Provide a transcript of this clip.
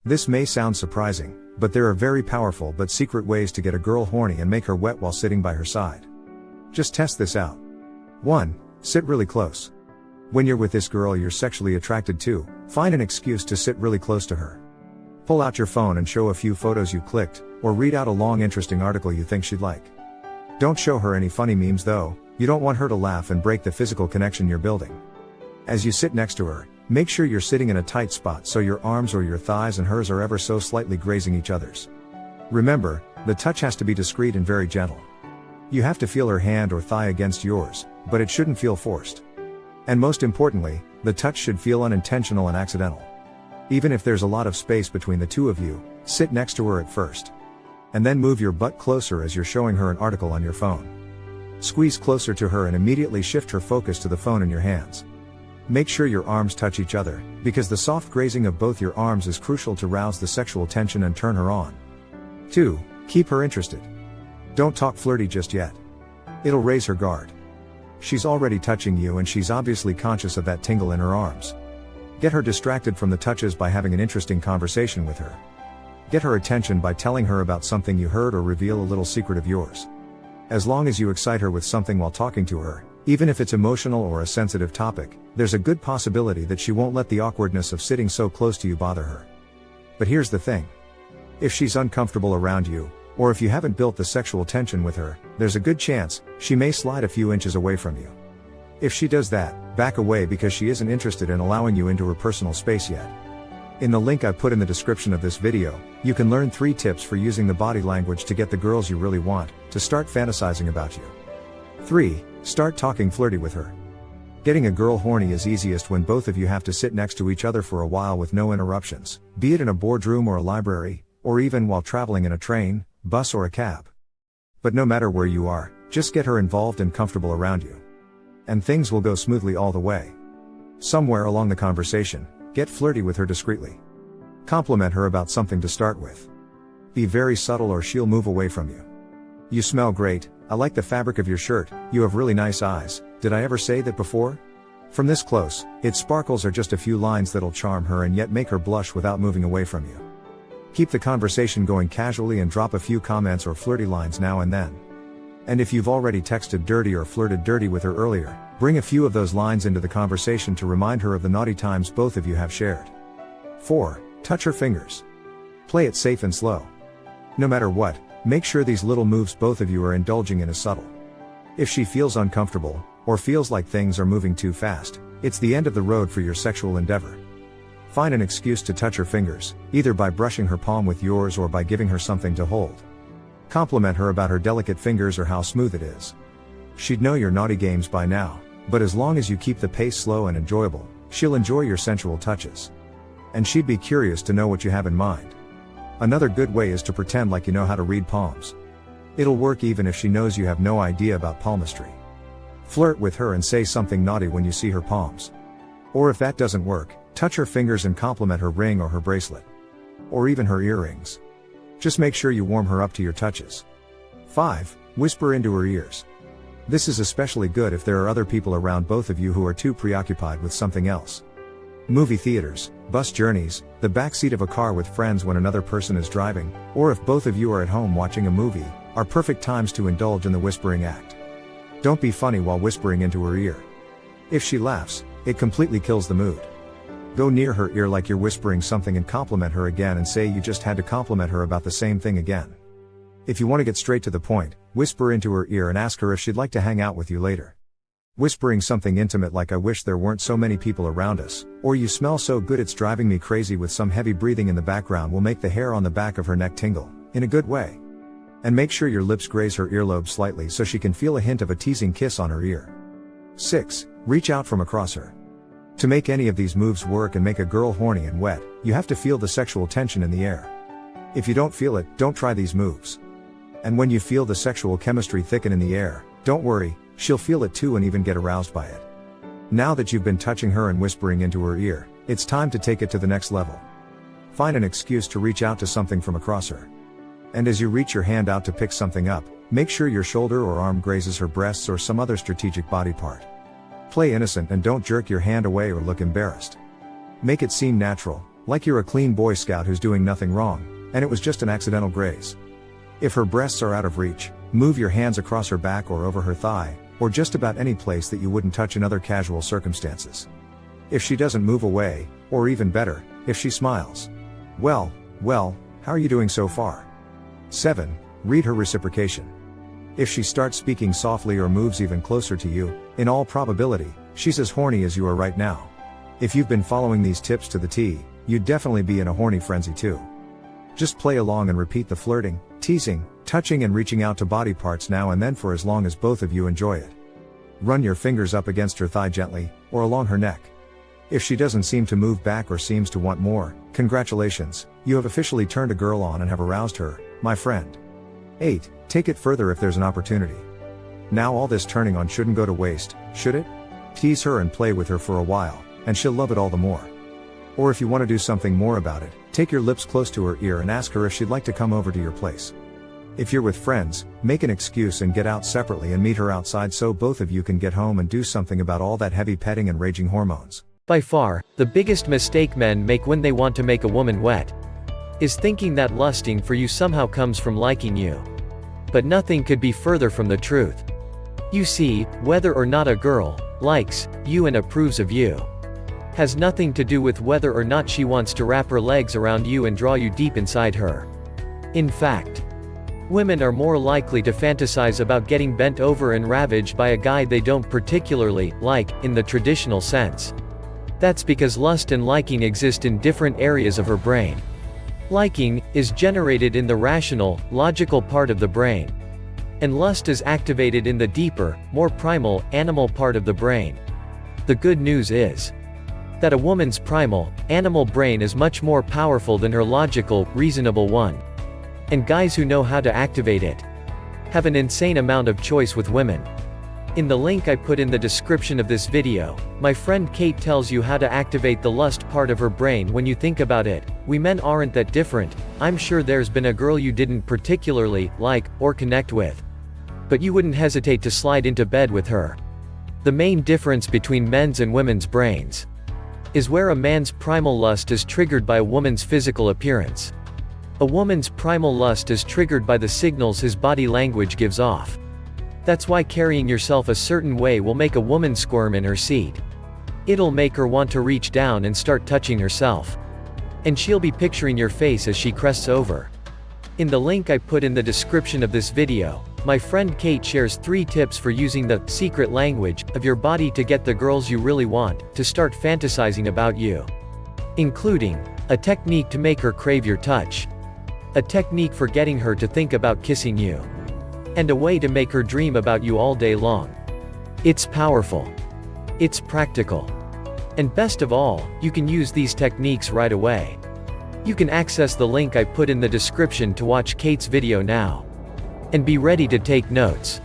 This may sound surprising, but there are very powerful but secret ways to get a girl horny and make her wet while sitting by her side. Just test this out. 1. Sit really close. When you're with this girl you're sexually attracted to, find an excuse to sit really close to her. Pull out your phone and show a few photos you clicked, or read out a long interesting article you think she'd like. Don't show her any funny memes though, you don't want her to laugh and break the physical connection you're building. As you sit next to her, make sure you're sitting in a tight spot so your arms or your thighs and hers are ever so slightly grazing each other's. Remember, the touch has to be discreet and very gentle. You have to feel her hand or thigh against yours, but it shouldn't feel forced. And most importantly, the touch should feel unintentional and accidental. Even if there's a lot of space between the two of you, sit next to her at first. And then move your butt closer as you're showing her an article on your phone. Squeeze closer to her and immediately shift her focus to the phone in your hands. Make sure your arms touch each other, because the soft grazing of both your arms is crucial to rouse the sexual tension and turn her on. 2. Keep her interested. Don't talk flirty just yet. It'll raise her guard. She's already touching you and she's obviously conscious of that tingle in her arms. Get her distracted from the touches by having an interesting conversation with her. Get her attention by telling her about something you heard or reveal a little secret of yours. As long as you excite her with something while talking to her, even if it's emotional or a sensitive topic, there's a good possibility that she won't let the awkwardness of sitting so close to you bother her. But here's the thing. If she's uncomfortable around you, or if you haven't built the sexual tension with her, there's a good chance she may slide a few inches away from you. If she does that, back away because she isn't interested in allowing you into her personal space yet. In the link I put in the description of this video, you can learn 3 tips for using the body language to get the girls you really want to start fantasizing about you. 3. Start talking flirty with her. Getting a girl horny is easiest when both of you have to sit next to each other for a while with no interruptions, be it in a boardroom or a library, or even while traveling in a train, bus or a cab. But no matter where you are, just get her involved and comfortable around you. And things will go smoothly all the way. Somewhere along the conversation, get flirty with her discreetly. Compliment her about something to start with. Be very subtle or she'll move away from you. You smell great, I like the fabric of your shirt, you have really nice eyes, did I ever say that before? From this close, it sparkles are just a few lines that'll charm her and yet make her blush without moving away from you. Keep the conversation going casually and drop a few comments or flirty lines now and then. And if you've already texted dirty or flirted dirty with her earlier, bring a few of those lines into the conversation to remind her of the naughty times both of you have shared. 4. Touch her fingers. Play it safe and slow. No matter what, make sure these little moves both of you are indulging in is subtle. If she feels uncomfortable, or feels like things are moving too fast, it's the end of the road for your sexual endeavor. Find an excuse to touch her fingers, either by brushing her palm with yours or by giving her something to hold. Compliment her about her delicate fingers or how smooth it is. She'd know your naughty games by now, but as long as you keep the pace slow and enjoyable, she'll enjoy your sensual touches. And she'd be curious to know what you have in mind. Another good way is to pretend like you know how to read palms. It'll work even if she knows you have no idea about palmistry. Flirt with her and say something naughty when you see her palms. Or if that doesn't work, touch her fingers and compliment her ring or her bracelet. Or even her earrings. Just make sure you warm her up to your touches. 5. Whisper into her ears. This is especially good if there are other people around both of you who are too preoccupied with something else. Movie theaters, bus journeys, the backseat of a car with friends when another person is driving, or if both of you are at home watching a movie, are perfect times to indulge in the whispering act. Don't be funny while whispering into her ear. If she laughs, it completely kills the mood. Go near her ear like you're whispering something and compliment her again and say you just had to compliment her about the same thing again. If you want to get straight to the point, whisper into her ear and ask her if she'd like to hang out with you later. Whispering something intimate like I wish there weren't so many people around us, or you smell so good it's driving me crazy with some heavy breathing in the background will make the hair on the back of her neck tingle, in a good way. And make sure your lips graze her earlobe slightly so she can feel a hint of a teasing kiss on her ear. 6. Reach out from across her. To make any of these moves work and make a girl horny and wet, you have to feel the sexual tension in the air. If you don't feel it, don't try these moves. And when you feel the sexual chemistry thicken in the air, don't worry, she'll feel it too and even get aroused by it. Now that you've been touching her and whispering into her ear, it's time to take it to the next level. Find an excuse to reach out to something from across her. And as you reach your hand out to pick something up, make sure your shoulder or arm grazes her breasts or some other strategic body part. Play innocent and don't jerk your hand away or look embarrassed. Make it seem natural, Like you're a clean Boy Scout who's doing nothing wrong, and it was just an accidental graze. If her breasts are out of reach, move your hands across her back or over her thigh, or just about any place that you wouldn't touch in other casual circumstances. If she doesn't move away, or even better, if she smiles. Well, how are you doing so far? 7. Read her reciprocation. If she starts speaking softly or moves even closer to you, in all probability, she's as horny as you are right now. If you've been following these tips to the T, you'd definitely be in a horny frenzy too. Just play along and repeat the flirting, teasing, touching and reaching out to body parts now and then for as long as both of you enjoy it. Run your fingers up against her thigh gently, or along her neck. If she doesn't seem to move back or seems to want more, congratulations, you have officially turned a girl on and have aroused her, my friend. 8. Take it further if there's an opportunity. Now all this turning on shouldn't go to waste, should it? Tease her and play with her for a while, and she'll love it all the more. Or if you want to do something more about it, take your lips close to her ear and ask her if she'd like to come over to your place. If you're with friends, make an excuse and get out separately and meet her outside so both of you can get home and do something about all that heavy petting and raging hormones. By far, the biggest mistake men make when they want to make a woman wet is thinking that lusting for you somehow comes from liking you. But nothing could be further from the truth. You see, whether or not a girl likes you and approves of you has nothing to do with whether or not she wants to wrap her legs around you and draw you deep inside her. In fact, women are more likely to fantasize about getting bent over and ravaged by a guy they don't particularly like, in the traditional sense. That's because lust and liking exist in different areas of her brain. Liking is generated in the rational, logical part of the brain. And lust is activated in the deeper, more primal, animal part of the brain. The good news is that a woman's primal, animal brain is much more powerful than her logical, reasonable one. And guys who know how to activate it have an insane amount of choice with women. In the link I put in the description of this video, my friend Kate tells you how to activate the lust part of her brain. When you think about it, we men aren't that different. I'm sure there's been a girl you didn't particularly like or connect with, but you wouldn't hesitate to slide into bed with her. The main difference between men's and women's brains is where a man's primal lust is triggered by a woman's physical appearance. A woman's primal lust is triggered by the signals his body language gives off. That's why carrying yourself a certain way will make a woman squirm in her seat. It'll make her want to reach down and start touching herself. And she'll be picturing your face as she crests over. In the link I put in the description of this video, my friend Kate shares 3 tips for using the secret language of your body to get the girls you really want to start fantasizing about you. Including a technique to make her crave your touch, a technique for getting her to think about kissing you, and a way to make her dream about you all day long. It's powerful. It's practical. And best of all, you can use these techniques right away. You can access the link I put in the description to watch Kate's video now. And be ready to take notes.